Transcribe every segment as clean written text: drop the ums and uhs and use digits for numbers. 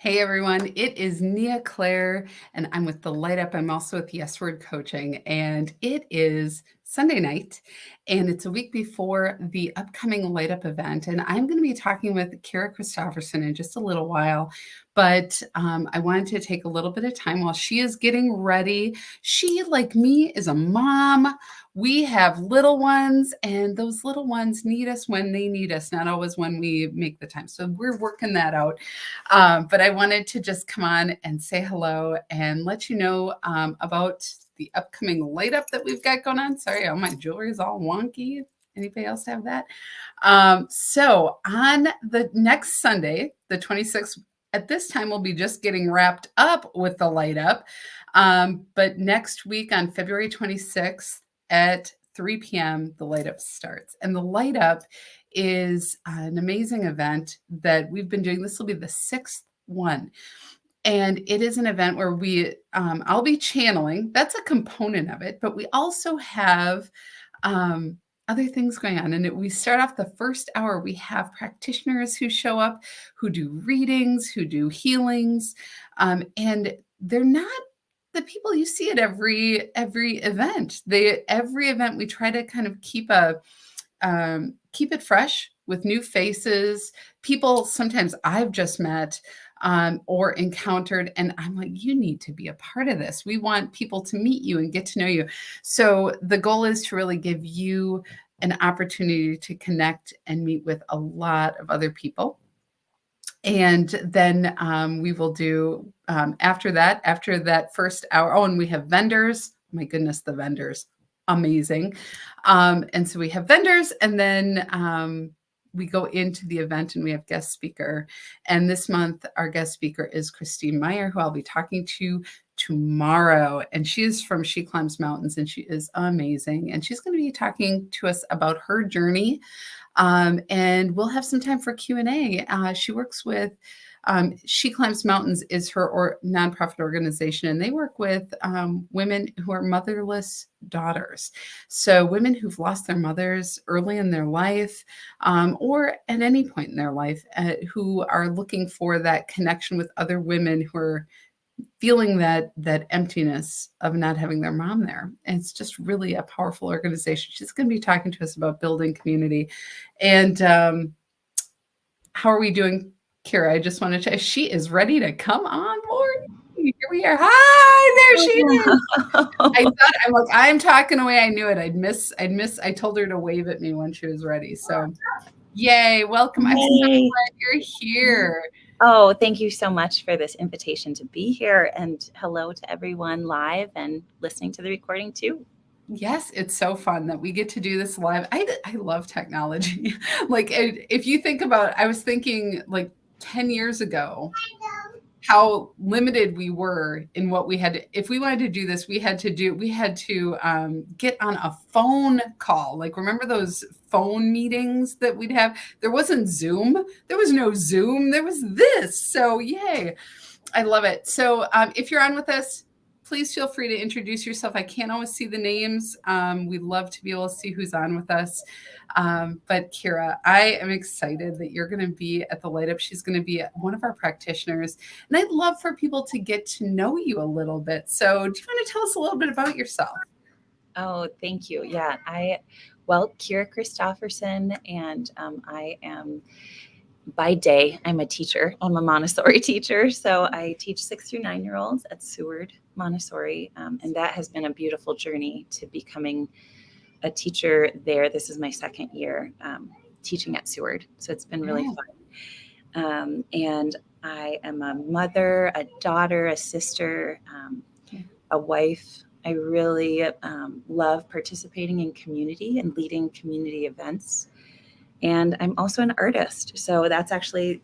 Hey everyone, it is Nea Clare, and I'm with the Light Up. I'm also with Yes Word Coaching, and it is Sunday night, and it's a week before the upcoming Light Up event. And I'm going to be talking with Kyra Christopherson in just a little while, but I wanted to take a little bit of time while she is getting ready. She, like me, is a mom. We have little ones, and those little ones need us when they need us, not always when we make the time. So we're working that out. But I wanted to just come on and say hello and let you know about the upcoming light up that we've got going on. Sorry, all my jewelry is all wonky. Anybody else have that? So on the next Sunday, the 26th, at this time, we'll be just getting wrapped up with the light up. But next week on February 26th at 3 p.m., the light up starts. And the light up is an amazing event that we've been doing. This will be the sixth one. And it is an event where I'll be channeling. That's a component of it, but we also have other things going on. And we start off the first hour. We have practitioners who show up, who do readings, who do healings, and they're not the people you see at every event. Every event we try to kind of keep it fresh with new faces, people sometimes I've just met or encountered, and I'm like, you need to be a part of this. We want people to meet you and get to know you. So the goal is to really give you an opportunity to connect and meet with a lot of other people. And then we will do after that first hour. Oh, and we have vendors. My goodness, the vendors. Amazing. And so we have vendors, and then we go into the event and we have guest speaker. And this month, our guest speaker is Christine Meyer, who I'll be talking to tomorrow. And she is from She Climbs Mountains, and she is amazing. And she's going to be talking to us about her journey. And we'll have some time for Q&A. She works with She Climbs Mountains is her nonprofit organization, and they work with women who are motherless daughters. So women who've lost their mothers early in their life or at any point in their life who are looking for that connection with other women who are feeling that emptiness of not having their mom there. And it's just really a powerful organization. She's going to be talking to us about building community. And how are we doing, Kyra? I just wanted to, she is ready to come on board. Here we are. Hi, there she is. I'm talking away. I knew it. I told her to wave at me when she was ready. So yay, welcome. I'm so glad you're here. Oh, thank you so much for this invitation to be here, and hello to everyone live and listening to the recording too. Yes, it's so fun that we get to do this live. I love technology. Like if you think about, I was thinking like 10 years ago, how limited we were in what we had to, if we wanted to do this, we had to get on a phone call. Like, remember those phone meetings that we'd have? There wasn't Zoom. There was no Zoom. There was this. So yay. I love it. So if you're on with us, please feel free to introduce yourself. I can't always see the names. We'd love to be able to see who's on with us. But Kyra, I am excited that you're going to be at the Light Up. She's going to be one of our practitioners. And I'd love for people to get to know you a little bit. So do you want to tell us a little bit about yourself? Oh, thank you. Yeah, Kyra Christopherson, and I am, by day, I'm a teacher. I'm a Montessori teacher. So I teach 6 through 9-year-olds at Seward Montessori. And that has been a beautiful journey to becoming a teacher there. This is my second year teaching at Seward. So it's been really fun. And I am a mother, a daughter, a sister, a wife. I really love participating in community and leading community events. And I'm also an artist. So that's actually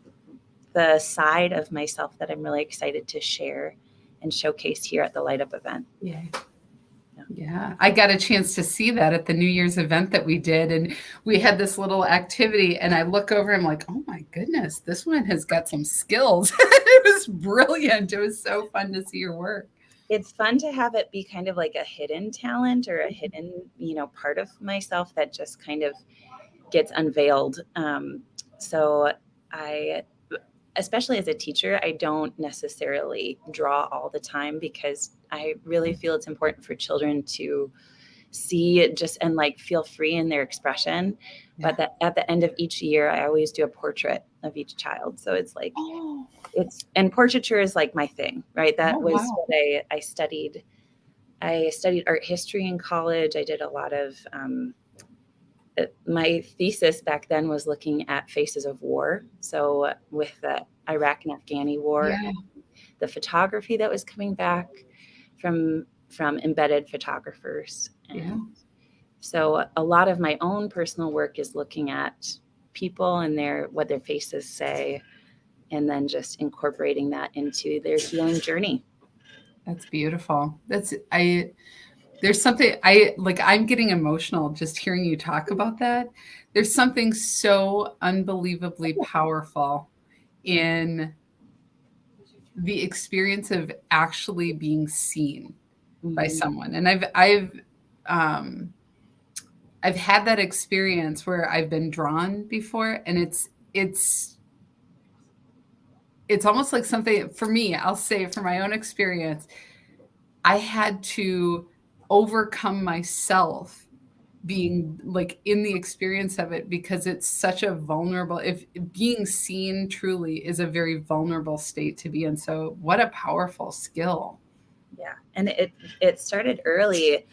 the side of myself that I'm really excited to share and showcase here at the Light Up event. Yeah, I got a chance to see that at the New Year's event that we did. And we had this little activity, and I look over, I'm like, oh my goodness, this one has got some skills. It was brilliant. It was so fun to see your work. It's fun to have it be kind of like a hidden talent or a hidden, part of myself that just kind of gets unveiled. So especially as a teacher, I don't necessarily draw all the time because I really feel it's important for children to see it just and like feel free in their expression. Yeah. But at the end of each year, I always do a portrait of each child. So it's like, Oh, and portraiture is like my thing, right? oh That was wow. what I studied. I studied art history in college. I did a lot of, my thesis back then was looking at faces of war. So with the Iraq and Afghani war, Yeah. the photography that was coming back from embedded photographers. Yeah. And so a lot of my own personal work is looking at people and what their faces say, and then just incorporating that into their healing journey. That's beautiful. There's something I'm getting emotional just hearing you talk about that. There's something so unbelievably powerful in the experience of actually being seen by Mm-hmm. someone. And um I've had that experience where I've been drawn before, and it's almost like something for me, I'll say from my own experience, I had to overcome myself being like in the experience of it because it's such a vulnerable, if being seen truly is a very vulnerable state to be in. So what a powerful skill. Yeah, and it started early.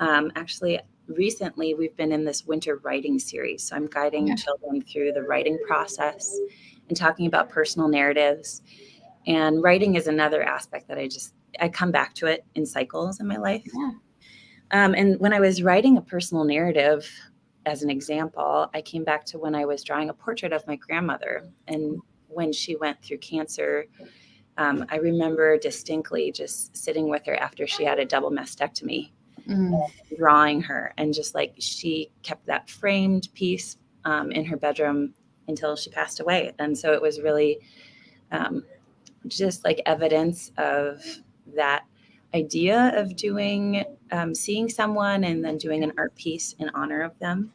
Actually, recently we've been in this winter writing series. So I'm guiding Yeah. children through the writing process and talking about personal narratives. And writing is another aspect that I come back to it in cycles in my life. Yeah. And when I was writing a personal narrative, as an example, I came back to when I was drawing a portrait of my grandmother. And when she went through cancer, I remember distinctly just sitting with her after she had a double mastectomy, Mm. drawing her. And just like she kept that framed piece in her bedroom until she passed away. And so it was really um, just like evidence of that idea of seeing someone and then doing an art piece in honor of them.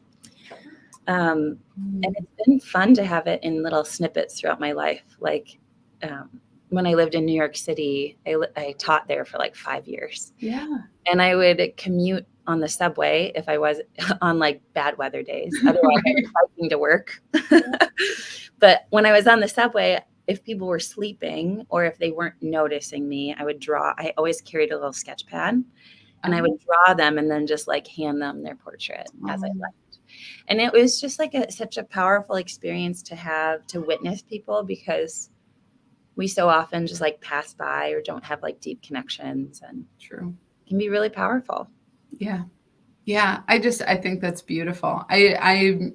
And Mm. it's been fun to have it in little snippets throughout my life. Like when I lived in New York City, I taught there for like 5 years. Yeah. And I would commute on the subway if I was on like bad weather days. Otherwise, I was biking to work. But when I was on the subway, if people were sleeping or if they weren't noticing me, I would draw. I always carried a little sketch pad, and I would draw them and then just like hand them their portrait as I left. And it was just like such a powerful experience to have, to witness people, because we so often just like pass by or don't have like deep connections, and True. it can be really powerful. Yeah. Yeah. I think that's beautiful. I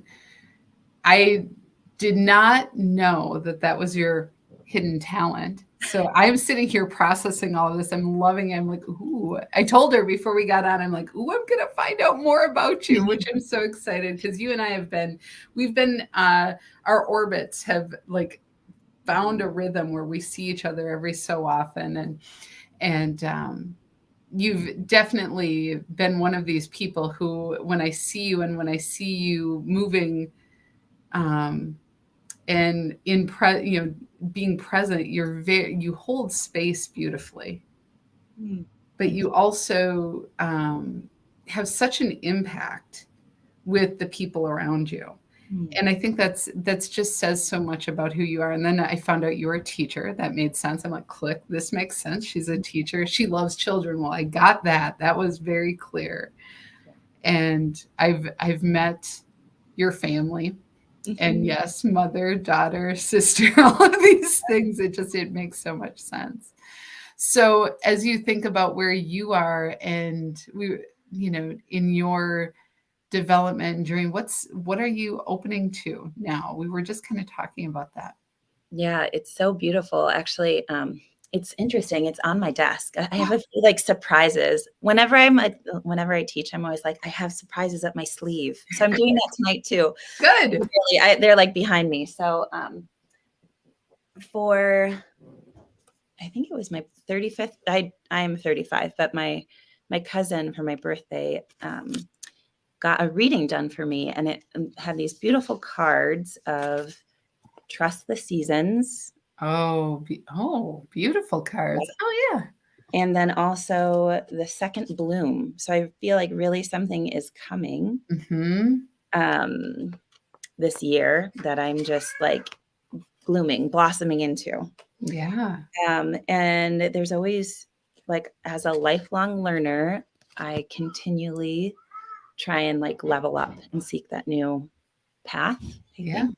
did not know that was your hidden talent. So I'm sitting here processing all of this. I'm loving it. I'm like, ooh. I told her before we got on, I'm like, ooh, I'm gonna find out more about you, which I'm so excited because you and I we've been our orbits have like found a rhythm where we see each other every so often, and you've definitely been one of these people who, when I see you and when I see you moving and being present, you hold space beautifully, but Thank you also have such an impact with the people around you. you. And I think that's just says so much about who you are. And then I found out you were a teacher. That made sense. I'm like, click, this makes sense. She's a teacher. She loves children. Well, I got that. That was very clear. And I've met your family. And yes, mother, daughter, sister, all of these things, it makes so much sense. So as you think about where you are and in your development and journey, what are you opening to now? We were just kind of talking about that. Yeah, it's so beautiful. Actually, it's interesting. It's on my desk. I have a few like surprises. Whenever I teach, I'm always like, I have surprises up my sleeve. So I'm doing that tonight too. Good. Really, they're like behind me. So for I think it was my 35th. I'm 35, but my cousin for my birthday got a reading done for me, and it had these beautiful cards of trust the seasons, Oh, beautiful cards. Oh, yeah. And then also the second bloom. So I feel like really something is coming this year that I'm just like blossoming into. Yeah. And there's always, like, as a lifelong learner, I continually try and like level up and seek that new path, I think.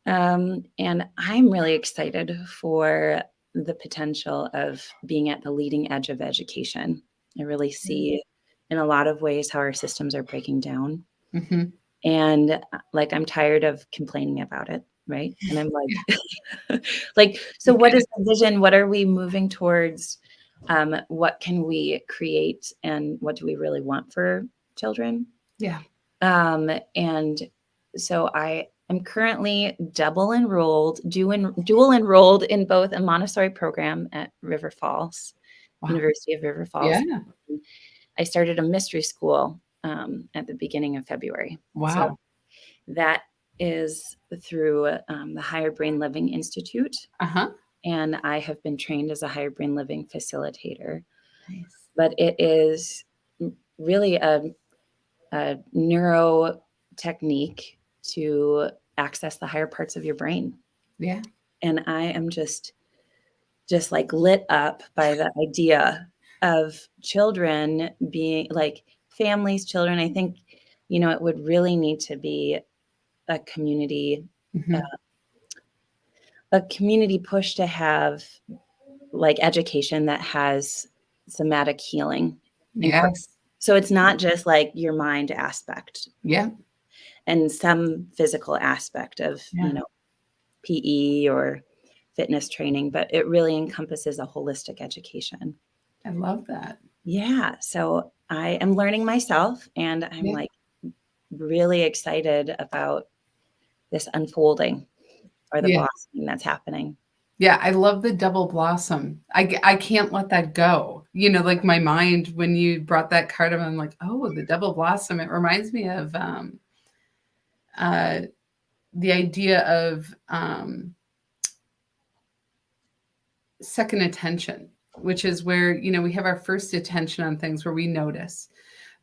And I'm really excited for the potential of being at the leading edge of education. I really see in a lot of ways how our systems are breaking down. And like, I'm tired of complaining about it. Right. And I'm like, so what is the vision? What are we moving towards? What can we create? And what do we really want for children? Yeah. And so I am currently dual enrolled in both a Montessori program at River Falls, University of River Falls. Yeah. I started a mystery school at the beginning of February. Wow. So that is through the Higher Brain Living Institute. And I have been trained as a Higher Brain Living facilitator. Nice. But it is really a neuro technique to access the higher parts of your brain. Yeah. And I am just like lit up by the idea of children being like families, children. I think, it would really need to be a community, a community push to have like education that has somatic healing. Yes. So it's not just like your mind aspect. Yeah. And some physical aspect of, PE or fitness training, but it really encompasses a holistic education. I love that. Yeah. So I am learning myself, and I'm like really excited about this unfolding or the blossoming that's happening. Yeah, I love the double blossom. I can't let that go. Like my mind, when you brought that card up, I'm like, oh, the double blossom. It reminds me of the idea of second attention, which is where, we have our first attention on things where we notice.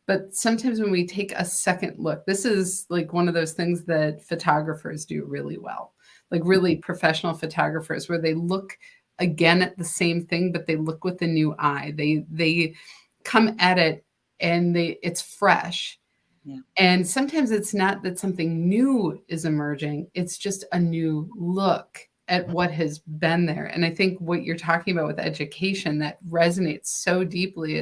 But sometimes when we take a second look, this is like one of those things that photographers do really well, like really professional photographers, where they look again at the same thing, but they look with a new eye. They come at it and it's fresh. Yeah. And sometimes it's not that something new is emerging. It's just a new look at what has been there. And I think what you're talking about with education, that resonates so deeply.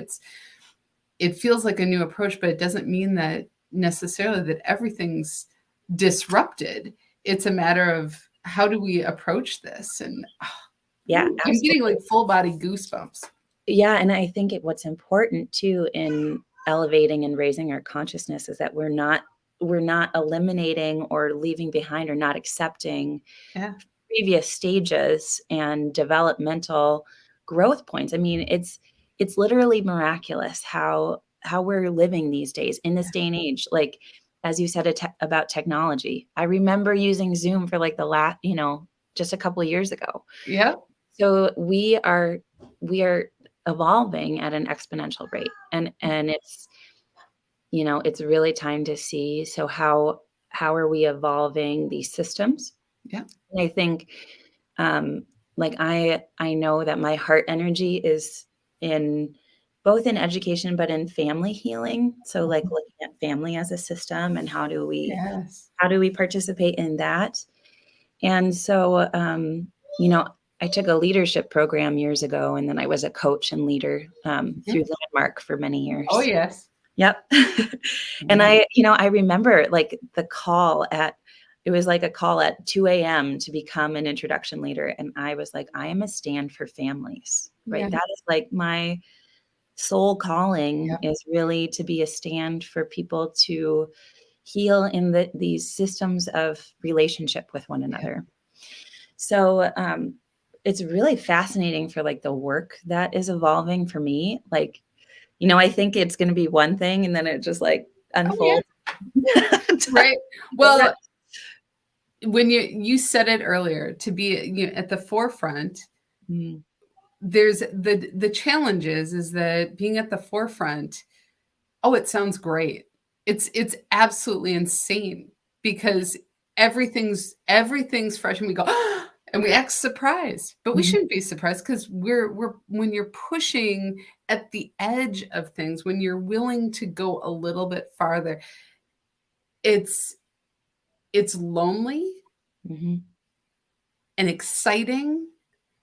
It feels like a new approach, but it doesn't mean that necessarily that everything's disrupted. It's a matter of how do we approach this? And I'm getting like full body goosebumps. Yeah. And I think what's important too in elevating and raising our consciousness is that we're not eliminating or leaving behind or not accepting previous stages and developmental growth points. I mean, it's literally miraculous how we're living these days in this day and age. Like, as you said about technology, I remember using Zoom for like the last, just a couple of years ago. Yeah. So we are evolving at an exponential rate, and it's, it's really time to see. So how are we evolving these systems? Yeah. And I think, like I know that my heart energy is in both in education, but in family healing. So like looking at family as a system and how do we participate in that? And so, I took a leadership program years ago, and then I was a coach and leader through Landmark for many years. Oh, yes. Yep. And I remember like the call it was like a call at 2 a.m. to become an introduction leader. And I was like, I am a stand for families, right? Yeah. That is like my soul calling is really to be a stand for people to heal in these systems of relationship with one another. So it's really fascinating for like the work that is evolving for me. Like, I think it's going to be one thing and then it just like unfolds. Right. Well, when you said it earlier, to be at the forefront, Mm-hmm. there's the challenge is that being at the forefront, oh, it sounds great. It's absolutely insane because everything's fresh and we go, "Ah," and we act surprised. But we shouldn't be surprised because we're when you're pushing at the edge of things, when you're willing to go a little bit farther, it's it's lonely Mm-hmm. and exciting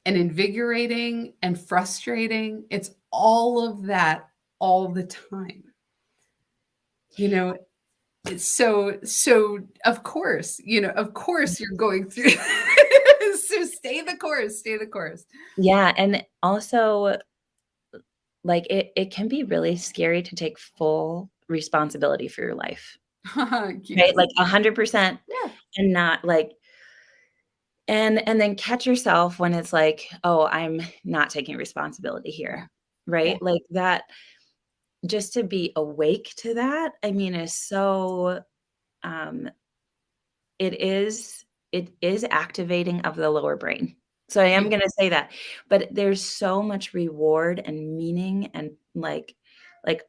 and invigorating and frustrating. It's all of that all the time. You know, so of course you're going through so stay the course, stay the course. Yeah, and also, like, it can be really scary to take full responsibility for your life, Yeah. right? Like, 100% Yeah. and not, like and then catch yourself when it's like, "Oh, I'm not taking responsibility Yeah. here." Yeah. Right? Like, that just to be awake to that, I mean, is so, um it is activating of the lower brain. So I am Yeah. gonna say that, but there's so much reward and meaning and, like,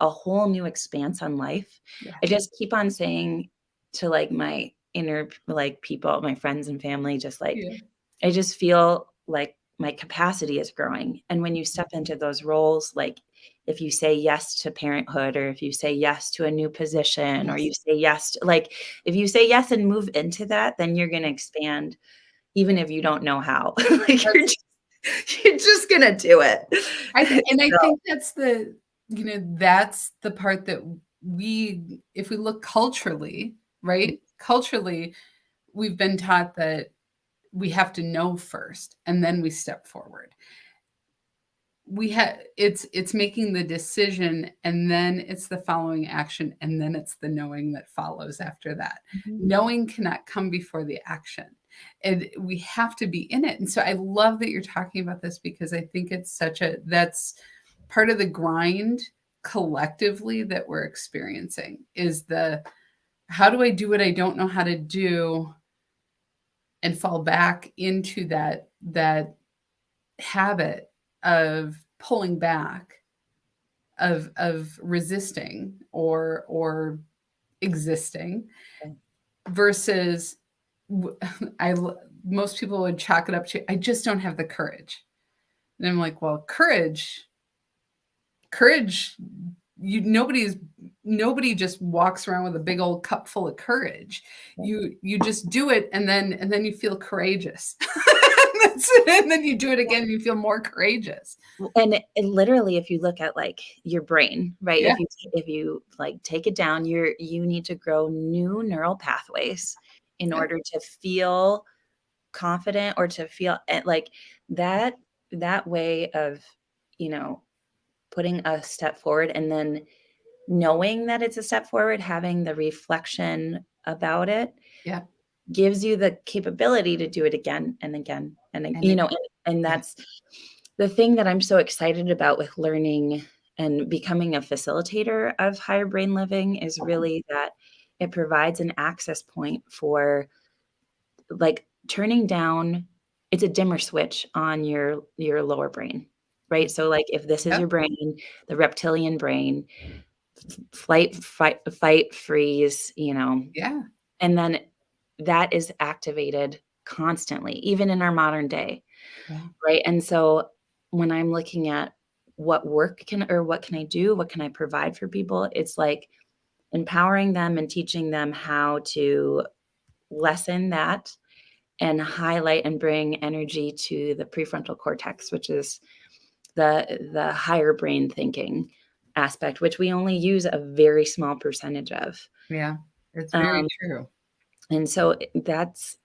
a whole new expanse on life. Yeah. I just keep on saying to, like, my inner, like, people, my friends and family, just, like, Yeah. I just feel like my capacity is growing, and when you step into those roles, like, if you say yes to parenthood or if you say yes to a new position or Yes. you say yes to like, if you say yes and move into that, then you're gonna expand even if you don't know how. Like, That's you're just gonna do it. I So think that's the part that if we look culturally, right? Culturally, we've been taught that we have to know first and then we step forward. It's making the decision and then it's the following action and then it's the knowing that follows after that. Mhm. Knowing cannot come before the action. And we have to be in it. And so I love that you're talking about this because I think that's part of the grind collectively that we're experiencing is the how do I do what I don't know how to do and fall back into that habit of pulling back, of resisting or existing versus I most people would chalk it up to I just don't have the courage. And I'm like, well, courage you nobody just walks around with a big old cup full of courage. You just do it and then you feel courageous. That's it. And then you do it again and you feel more courageous. And literally, if you look at, like, your brain, right? Yeah. If you, like, take it down, you need to grow new neural pathways in Yeah. order to feel confident or to feel like that that way of, you know, putting a step forward and then knowing that it's a step forward, having the reflection about it Yeah. gives you the capability to do it again and again And again. and Yeah. that's the thing that I'm so excited about with learning and becoming a facilitator of higher brain living is really that it provides an access point for, like, turning down it's a dimmer switch on your lower brain, right? So, like, if this is Yeah. your brain, the reptilian brain, flight, fight, freeze, Yeah. and then that is activated constantly, even in our modern day, Yeah. right? And so when I'm looking at what can I do? What can I provide for people? It's like empowering them and teaching them how to lessen that and highlight and bring energy to the prefrontal cortex, which is the higher brain thinking aspect, which we only use a very small percentage of. Yeah. It's very Um, true. and so it's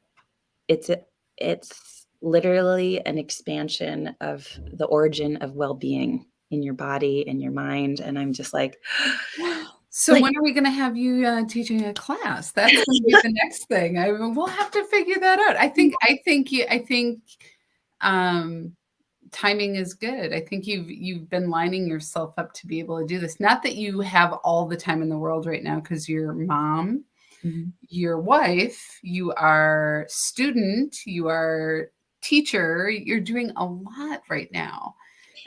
it's literally an expansion of the origin of well-being in your body and your mind. And I'm just like, So like when are we gonna have you, teaching a class? That's gonna be the next thing. We'll have to figure that out. I think, um, timing is good. I think you've been lining yourself up to be able to do this. Not that you have all the time in the world right now because 'cause you're mom, Mhm. your wife, you are student, you are teacher, you're doing a lot right now.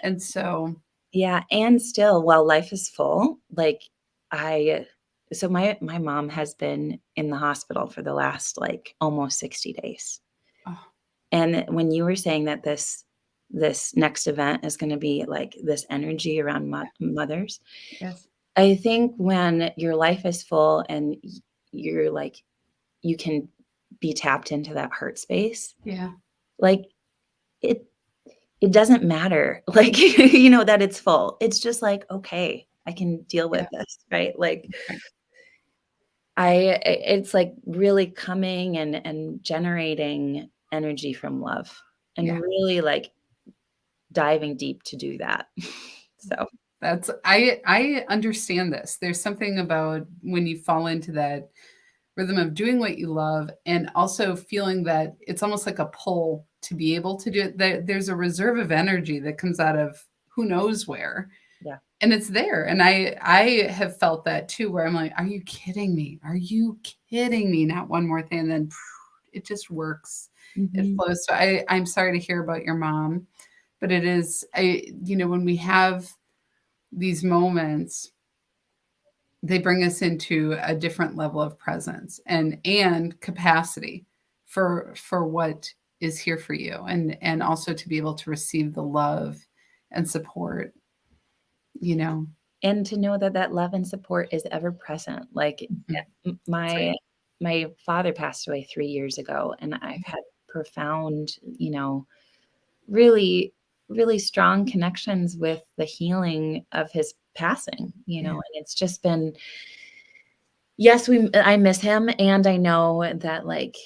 And so, Yeah, and still, while life is full, like, I so my mom has been in the hospital for the last, like, almost 60 days. oh, And when you were saying that this next event is gonna be, like, this energy around mothers, yes. I think when your life is full and you're, like, you can be tapped into that heart space, Yeah. like, it it doesn't matter, like, you know, that it's full. It's just like, "Okay, I can deal Yeah. with this," right? Like, Right. it's, like, really coming and generating energy from love and Yeah. really, like, diving deep to do that. So, That's I understand this. There's something about when you fall into that rhythm of doing what you love and also feeling that it's almost like a pull to be able to do it. There's a reserve of energy that comes out of who knows where. yeah. And it's there. And I have felt that too, where I'm like, are you kidding me? Are you kidding me? Not one more thing. And then it just works. It Mhm. flows. So I'm sorry to hear about your mom, but it is, when we have these moments, they bring us into a different level of presence and capacity for what is here for you, and also to be able to receive the love and support, you know. And to know that that love and support is ever present. Like, Mhm. That's right. my father passed away 3 years ago, and I've had profound, you know, really, really strong connections with the healing of his passing, you know, Yeah. and it's just been yes, I miss him, and I know that, like,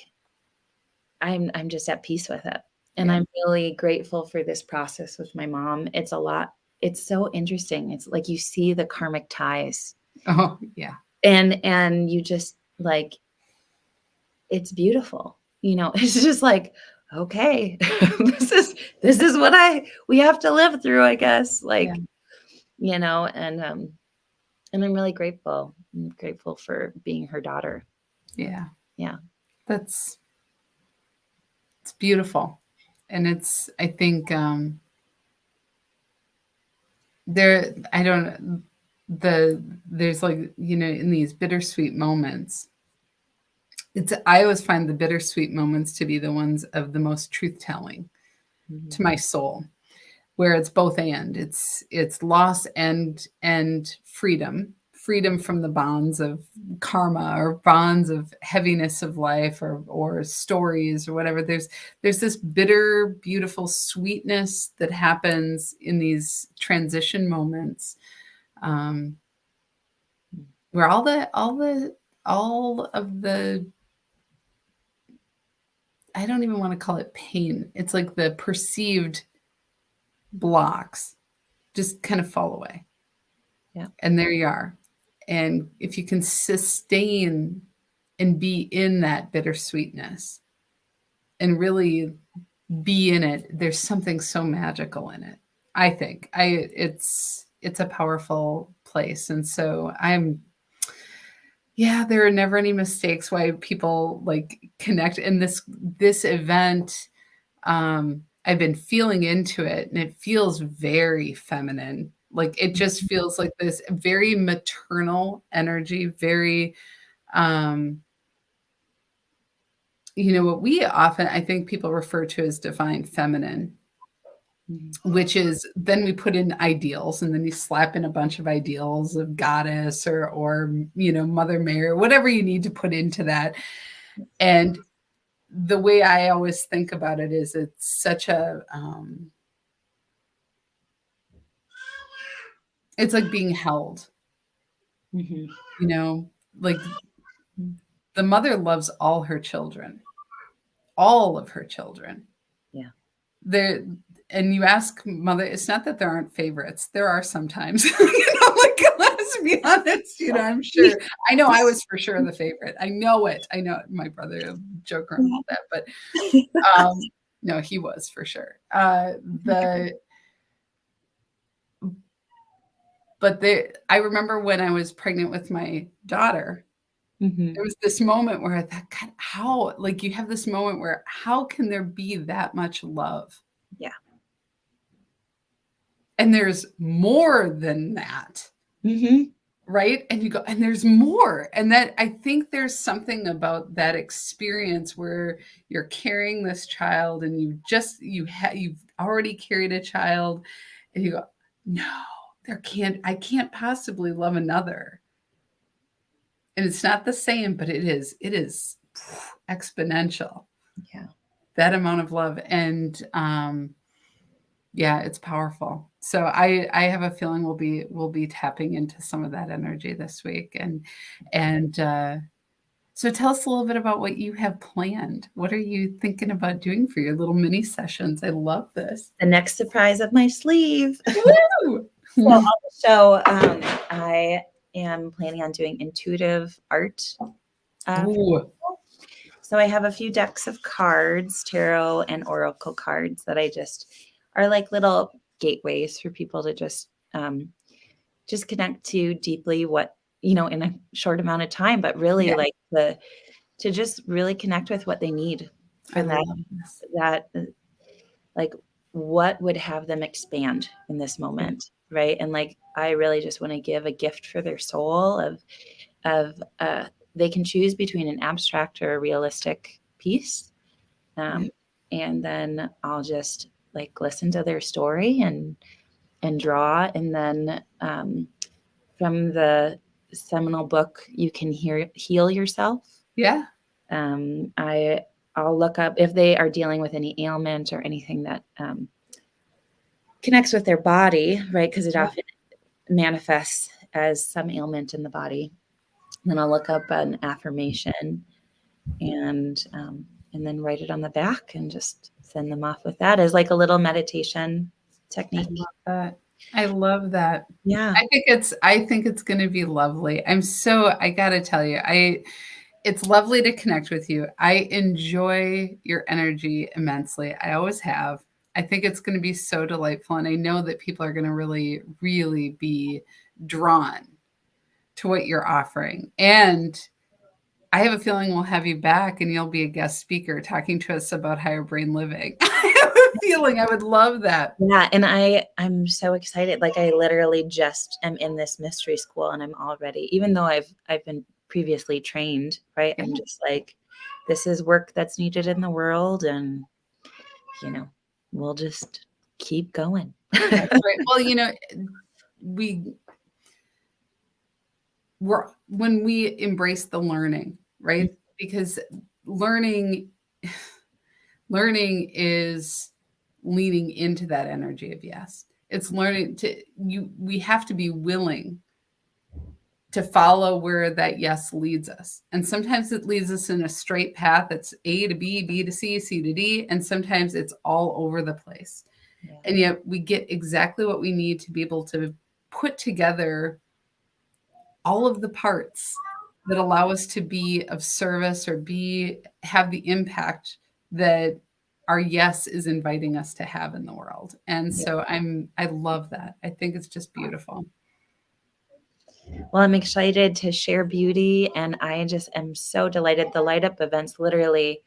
I'm just at peace with it, and Yeah. I'm really grateful for this process with my mom. It's a lot it's so interesting. It's like you see the karmic ties, Oh, yeah. and you just, like it's beautiful, you know? It's just like, "Okay, this is what I we have to live through, I guess," Yeah. like, you know, and I'm really grateful. I'm grateful for being her daughter. Yeah. Yeah. That's it's beautiful. And it's I think, there I don't there's like, in these bittersweet moments, I always find the bittersweet moments to be the ones of the most truth telling Mhm. to my soul, where it's both and. It's loss and freedom from the bonds of karma or bonds of heaviness of life or stories or whatever. There's this bitter, beautiful sweetness that happens in these transition moments, um, where all of the I don't even want to call it pain. It's like the perceived blocks just kind of fall away. Yeah. And there you are. And if you can sustain and be in that bittersweetness and really be in it, there's something so magical in it. I think it's a powerful place. And so there are never any mistakes why people like connect in this event. I've been feeling into it and it feels very feminine. Like it just feels like this very maternal energy, very um what we often I think people refer to as divine feminine, Mhm. which is then we put in ideals and then you slap in a bunch of ideals of goddess or Mother Mary, whatever you need to put into that. And the way I always think about it is it's such a it's like being held, Mhm. you know, like the mother loves all of her children. Yeah. There, and you ask mother, it's not that there aren't favorites. There are sometimes, like let's be honest, I'm sure. I know I was for sure the favorite. I know it. I know it. My brother will joke around about that, but no, he was for sure. The But I remember when I was pregnant with my daughter, Mhm. There was this moment where I thought, God, how, like, you have this moment where how can there be that much love? Yeah. And there's more than that, Mhm. right? And you go, and there's more. And that, I think there's something about that experience where you're carrying this child and you've already carried a child and you go, no, I can't possibly love another. And it's not the same, but it is exponential, Yeah. that amount of love. And yeah, it's powerful. So I have a feeling we'll be tapping into some of that energy this week. And so tell us a little bit about what you have planned. What are you thinking about doing for your little mini sessions? I love this. The next surprise up my sleeve. Woo! So on the show, I am planning on doing intuitive art. Ooh, So I have a few decks of cards, tarot and oracle cards that I just are like little gateways for people to just connect to deeply what, in a short amount of time, but really yeah, like to just really connect with what they need I for love this. that like what would have them expand in this moment, right? And like I really just want to give a gift for their soul of they can choose between an abstract or a realistic piece, Yeah, um, and then I'll just like listen to their story and draw, and then from the seminal book You Can Heal Yourself. yeah, I'll look up if they are dealing with any ailment or anything that connects with their body, right? Because it yeah. often manifests as some ailment in the body. Then I'll look up an affirmation and then write it on the back and just send them off with that as like a little meditation I technique. love that. I love that. Yeah. I think it's going to be lovely. I got to tell you, it's lovely to connect with you. I enjoy your energy immensely. I always have. I think it's going to be so delightful. And I know that people are going to really, really be drawn to what you're offering. And I have a feeling we'll have you back and you'll be a guest speaker talking to us about higher brain living. I have a feeling I would love that. Yeah. And I'm so excited. Like I literally just am in this mystery school and I'm already, even though I've been previously trained, right? Yeah. I'm just like, this is work that's needed in the world. And, you know, we'll just keep going. That's right. Well, we when we embrace the learning, right? Because learning learning is leaning into that energy of yes. It's learning to you we have to be willing to follow where that yes leads us. And sometimes it leads us in a straight path. It's A to B, B to C, C to D, and sometimes it's all over the place. Yeah. And yet we get exactly what we need to be able to put together all of the parts that allow us to be of service or have the impact that our yes is inviting us to have in the world. And Yeah. so I love that. I think it's just beautiful. Well, I'm excited to share beauty, and I just am so delighted. The light up events literally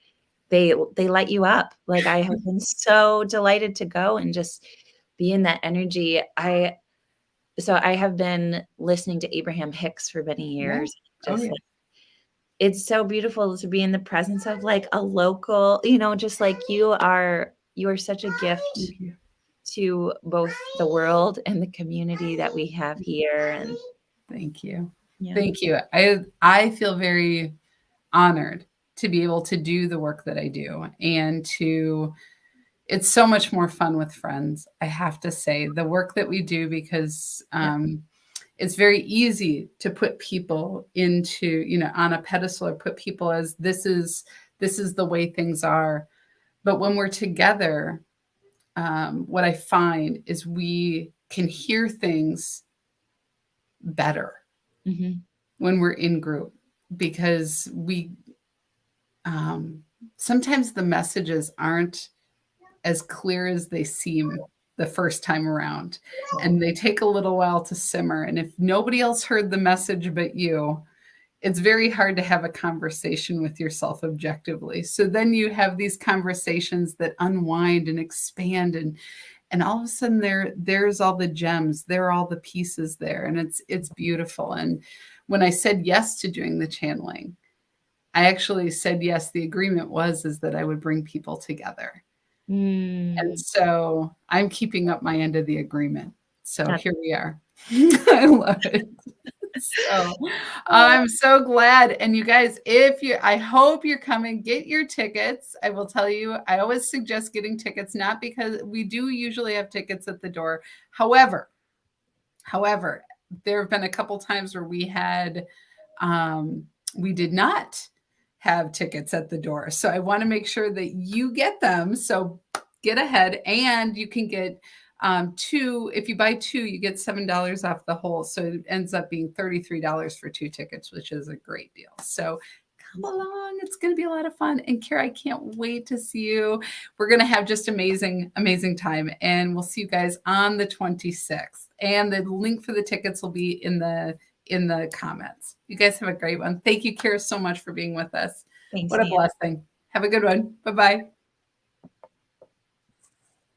they light you up. Like I have been so delighted to go and just be in that energy. I have been listening to Abraham Hicks for many Yeah. years. Oh Just yeah. like it's so beautiful to be in the presence of like a local, just like you are such a gift Thank you. to both the world and the community that we have here. And Thank you. yeah. Thank you. I feel very honored to be able to do the work that I do and to it's so much more fun with friends. I have to say the work that we do because it's very easy to put people into, on a pedestal or put people as this is the way things are. But when we're together, what I find is we can hear things better Mhm. when we're in group because we sometimes the messages aren't as clear as they seem the first time around and they take a little while to simmer and if nobody else heard the message but you it's very hard to have a conversation with yourself objectively. So then you have these conversations that unwind and expand, and all of a sudden there's all the gems, there are all the pieces there, and it's beautiful. And when I said yes to doing the channeling, I actually said yes. The agreement is that I would bring people together. And Mm, so I'm keeping up my end of the agreement. So that's here we are. I love it. So oh, I'm so glad. And you guys, I hope you're coming, get your tickets. I will tell you, I always suggest getting tickets, not because we do usually have tickets at the door. However, there have been a couple times where we did not have tickets at the door. So I want to make sure that you get them. So get ahead, and you can get two. If you buy two, you get $7 off the whole. So it ends up being $33 for two tickets, which is a great deal. So come along. It's going to be a lot of fun. And Kyra, I can't wait to see you. We're going to have just amazing, amazing time. And we'll see you guys on the 26th. And the link for the tickets will be in the comments. You guys have a great one. Thank you, Kyra, so much for being with us. thanks, What a Nea. blessing. Have a good one. Bye-bye.